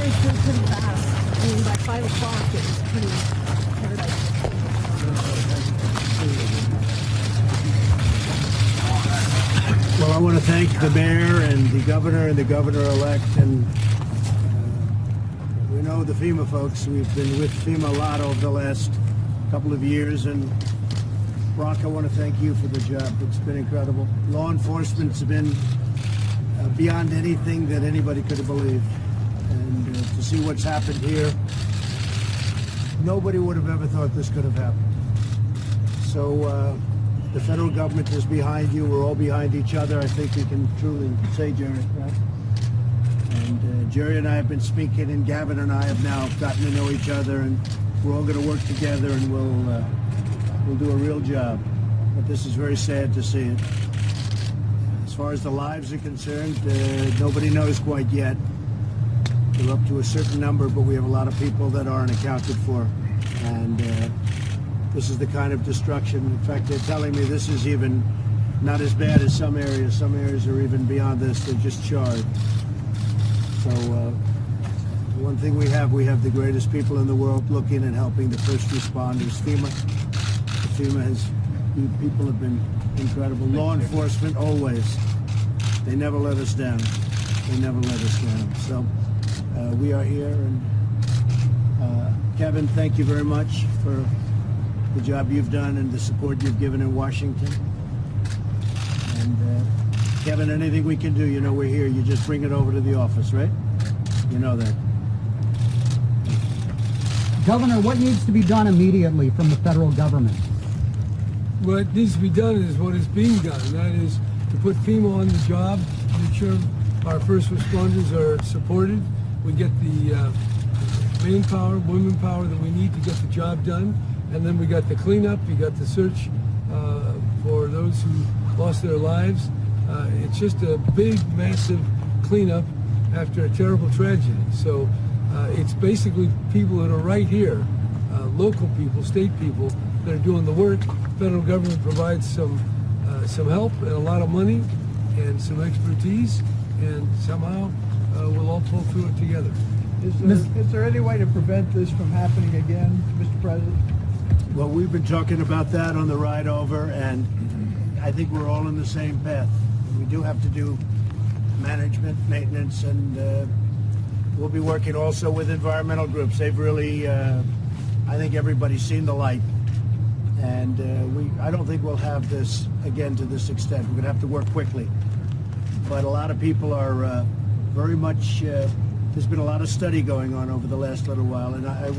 going through pretty fast. I mean, by 5 o'clock, it was pretty paradise. Well, I want to thank the mayor and the governor-elect, and we know the FEMA folks. We've been with FEMA a lot over the last couple of years, and Brock, I want to thank you for the job. It's been incredible. Law enforcement's been beyond anything that anybody could have believed, and to see what's happened here, nobody would have ever thought this could have happened. So the federal government is behind you. We're all behind each other. I think we can truly say, Jerry, right? And Jerry and I have been speaking, and Gavin and I have now gotten to know each other, and we're all going to work together, and we'll do a real job. But this is very sad to see it. As far as the lives are concerned, nobody knows quite yet. We're up to a certain number, but we have a lot of people that aren't accounted for. And this is the kind of destruction. In fact, they're telling me this is even not as bad as some areas. Some areas are even beyond this. They're just charred. So one thing we have the greatest people in the world looking and helping the first responders. FEMA has, people have been incredible. Law enforcement, always. They never let us down. They never let us down. So we are here, and Kevin, thank you very much for the job you've done and the support you've given in Washington. And Kevin, anything we can do, you know we're here. You just bring it over to the office, right? You know that. Governor, what needs to be done immediately from the federal government? What needs to be done is what is being done. That is to put FEMA on the job, make sure our first responders are supported. We get the manpower, women power that we need to get the job done. And then we got the cleanup, you got the search for those who lost their lives. It's just a big, massive cleanup after a terrible tragedy. So it's basically people that are right here, local people, state people, that are doing the work. Federal government provides some help and a lot of money and some expertise, and somehow we'll all pull through it together. Is there any way to prevent this from happening again, Mr. President? Well, we've been talking about that on the ride over, and I think we're all in the same path. We do have to do management, maintenance, and we'll be working also with environmental groups. They've really, I think everybody's seen the light, and I don't think we'll have this again to this extent. We're going to have to work quickly. But a lot of people are very much, there's been a lot of study going on over the last little while, and I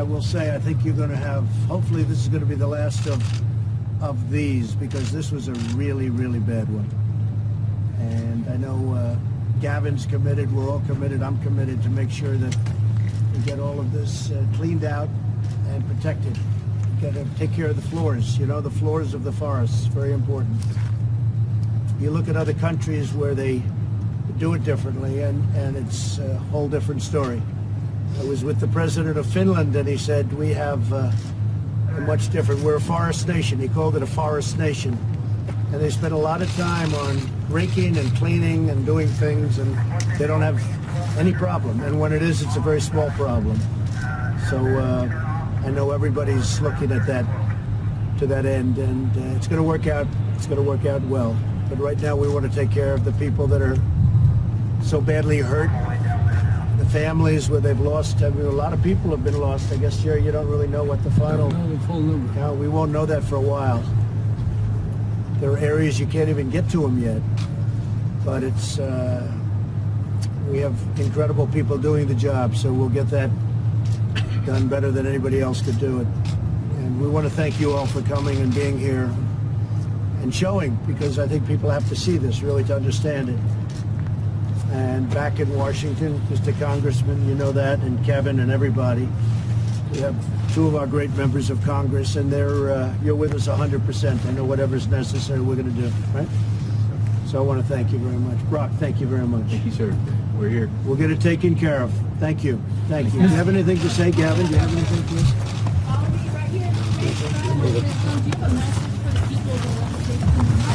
will say I think you're going to have, hopefully this is going to be the last of these, because this was a really, really bad one. And I know Gavin's committed, we're all committed, I'm committed to make sure that we get all of this cleaned out and protected. We've got to take care of the floors, you know, the floors of the forests, very important. You look at other countries where they do it differently, and it's a whole different story. I was with the president of Finland, and he said we have a much different, we're a forest nation. He called it a forest nation. And they spend a lot of time on raking and cleaning and doing things, and they don't have any problem. And when it is, it's a very small problem. So I know everybody's looking at that, to that end, and it's going to work out. It's going to work out well. But right now, we want to take care of the people that are so badly hurt, the families where they've lost. I mean, a lot of people have been lost. I guess, Jerry, you don't really know what the final. I don't know the full number. No, we won't know that for a while. There are areas you can't even get to them yet, but it's we have incredible people doing the job, so we'll get that done better than anybody else could do it. And we want to thank you all for coming and being here and showing, because I think people have to see this really to understand it. And back in Washington, Mr. Congressman, you know that, and Kevin and everybody, we have two of our great members of Congress, and you're with us 100%. I know whatever's necessary, we're going to do, right? So I want to thank you very much. Brock, thank you very much. Thank you, sir. We're here. We'll get it taken care of. Thank you. Thank you. Do you have anything to say, Gavin? Do you have anything, please?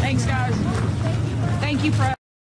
Thanks, guys. Thank you, Press.